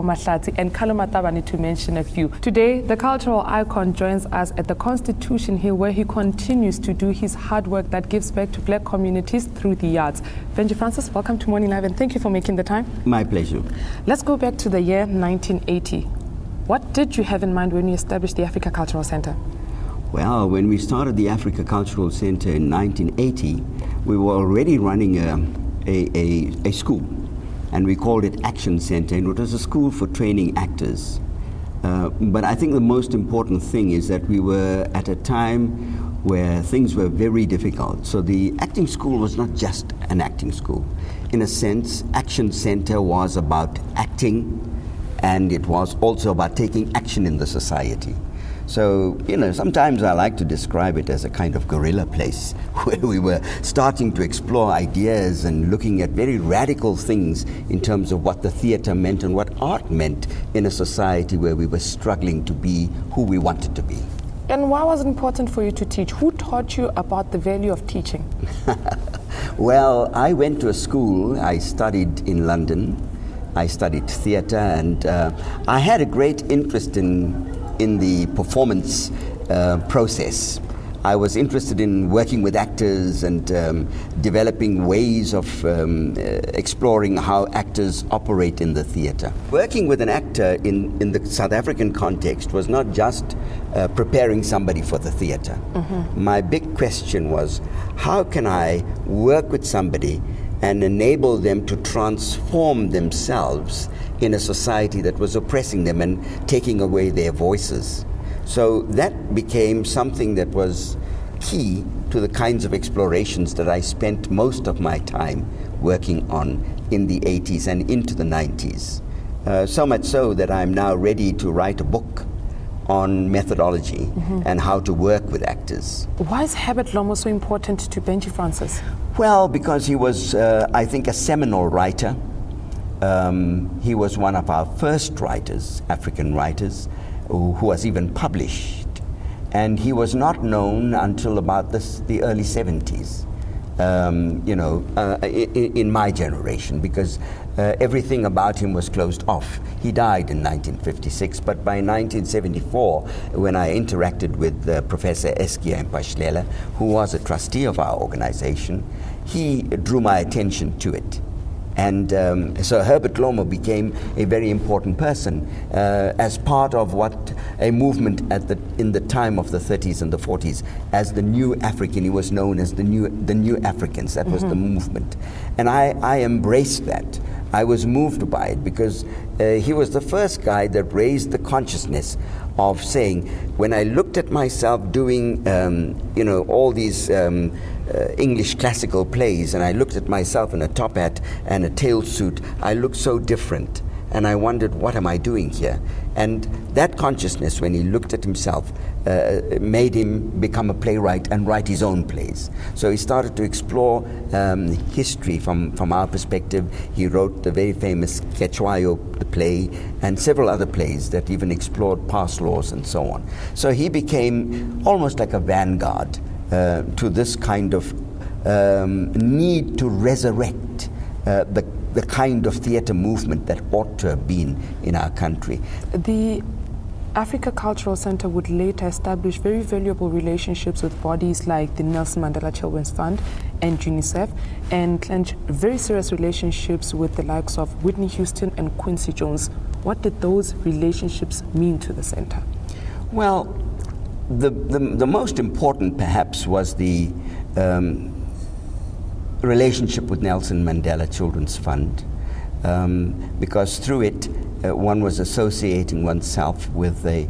Mahlatsi and Kalomatabani, to mention a few. Today, the cultural icon joins us at the Constitution Hill, where he continues to do his hard work that gives back to black communities through the arts. Benjy Francis, welcome to Morning Live and thank you for making the time. My pleasure. Let's go back to the year 1980. What did you have in mind when you established the Afrika Cultural Centre? Well, when we started the Afrika Cultural Centre in 1980, we were already running a school, and we called it Action Centre, and it was a school for training actors. But I think the most important thing is that we were at a time where things were very difficult. So the acting school was not just an acting school. In a sense, Action Centre was about acting, and it was also about taking action in the society. So, sometimes I like to describe it as a kind of guerrilla place where we were starting to explore ideas and looking at very radical things in terms of what the theatre meant and what art meant in a society where we were struggling to be who we wanted to be. And why was it important for you to teach? Who taught you about the value of teaching? Well, I went to a school. I studied in London. I studied theatre, and I had a great interest in the performance process. I was interested in working with actors and developing ways of exploring how actors operate in the theatre. Working with an actor in the South African context was not just preparing somebody for the theatre. Mm-hmm. My big question was, how can I work with somebody and enable them to transform themselves in a society that was oppressing them and taking away their voices? So that became something that was key to the kinds of explorations that I spent most of my time working on in the 80s and into the 90s. So much so that I'm now ready to write a book on methodology and how to work with actors. Why is Herbert Lomo so important to Benjy Francis? Well, because he was, I think, a seminal writer. He was one of our first writers, African writers, who was even published. And he was not known until about the early 70s, in my generation, because everything about him was closed off. He died in 1956, but by 1974, when I interacted with Professor Eskia Mpashlela, who was a trustee of our organization, he drew my attention to it. And so Herbert Lomo became a very important person as part of what a movement in the time of the 30s and the 40s as the New African. He was known as the New Africans. That was the movement. And I embraced that. I was moved by it because he was the first guy that raised the consciousness of saying, when I looked at myself doing, all these English classical plays, and I looked at myself in a top hat and a tail suit, I looked so different. And I wondered, what am I doing here? And that consciousness, when he looked at himself, made him become a playwright and write his own plays. So he started to explore history from our perspective. He wrote the very famous Quechua, the play, and several other plays that even explored past laws and so on. So he became almost like a vanguard to this kind of need to resurrect the kind of theatre movement that ought to have been in our country. The Afrika Cultural Centre would later establish very valuable relationships with bodies like the Nelson Mandela Children's Fund and UNICEF, and clench very serious relationships with the likes of Whitney Houston and Quincy Jones. What did those relationships mean to the centre? Well, the most important perhaps was the relationship with Nelson Mandela Children's Fund, because through it one was associating oneself with a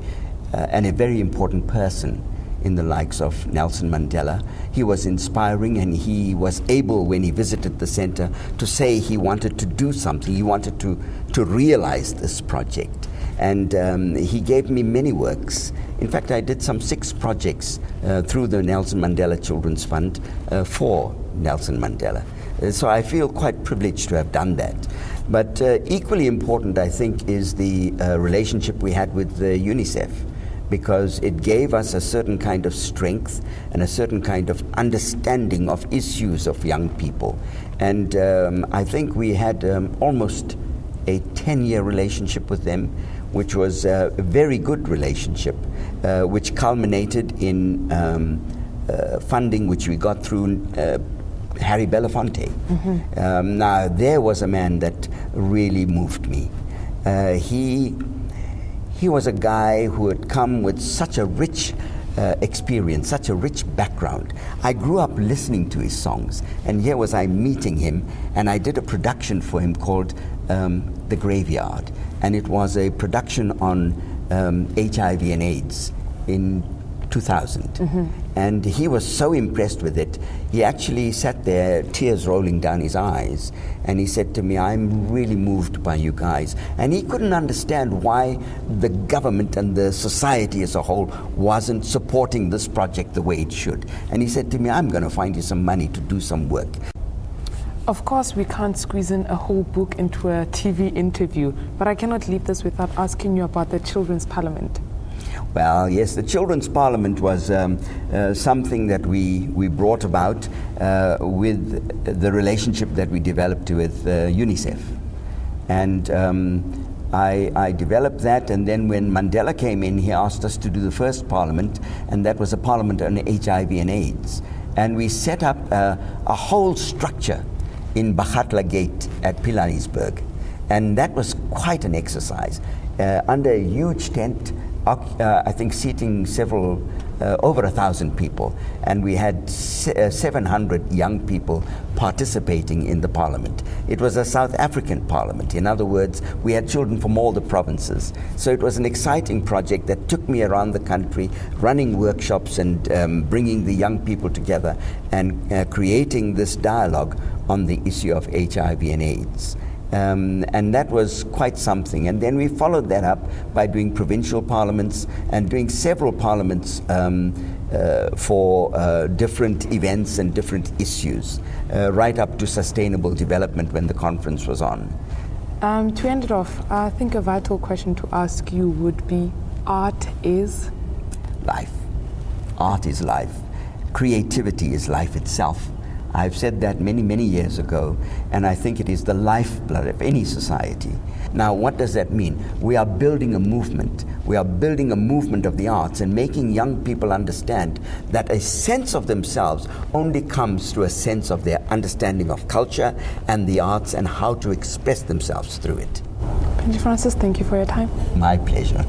very important person in the likes of Nelson Mandela. He was inspiring, and he was able, when he visited the center, to say he wanted to do something. He wanted to realize this project. And he gave me many works. In fact, I did some 6 projects through the Nelson Mandela Children's Fund for Nelson Mandela. So I feel quite privileged to have done that. But equally important, I think, is the relationship we had with UNICEF, because it gave us a certain kind of strength and a certain kind of understanding of issues of young people. And I think we had almost a 10-year relationship with them, which was a very good relationship, which culminated in funding which we got through Harry Belafonte. Now, there was a man that really moved me. He was a guy who had come with such a rich experience, such a rich background. I grew up listening to his songs, and here was I meeting him, and I did a production for him called The Graveyard, and it was a production on HIV and AIDS in 2000. And he was so impressed with it, he actually sat there, tears rolling down his eyes, and he said to me, "I'm really moved by you guys." And he couldn't understand why the government and the society as a whole wasn't supporting this project the way it should. And he said to me, "I'm going to find you some money to do some work." Of course, we can't squeeze in a whole book into a TV interview, but I cannot leave this without asking you about the Children's Parliament. Well, yes, the Children's Parliament was something that we brought about with the relationship that we developed with UNICEF. And I developed that, and then when Mandela came in, he asked us to do the first parliament, and that was a parliament on HIV and AIDS. And we set up a whole structure in Bakhatla Gate at Pilanesberg. And that was quite an exercise. Under a huge tent, I think seating over 1,000 people, and we had 700 young people participating in the parliament. It was a South African parliament. In other words, we had children from all the provinces. So it was an exciting project that took me around the country, running workshops and bringing the young people together and creating this dialogue on the issue of HIV and AIDS. And that was quite something. And then we followed that up by doing provincial parliaments and doing several parliaments for different events and different issues, right up to sustainable development when the conference was on. To end it off, I think a vital question to ask you would be, art is? Life. Art is life. Creativity is life itself. I've said that many, many years ago, and I think it is the lifeblood of any society. Now, what does that mean? We are building a movement. We are building a movement of the arts and making young people understand that a sense of themselves only comes through a sense of their understanding of culture and the arts and how to express themselves through it. Benjy Francis, thank you for your time. My pleasure.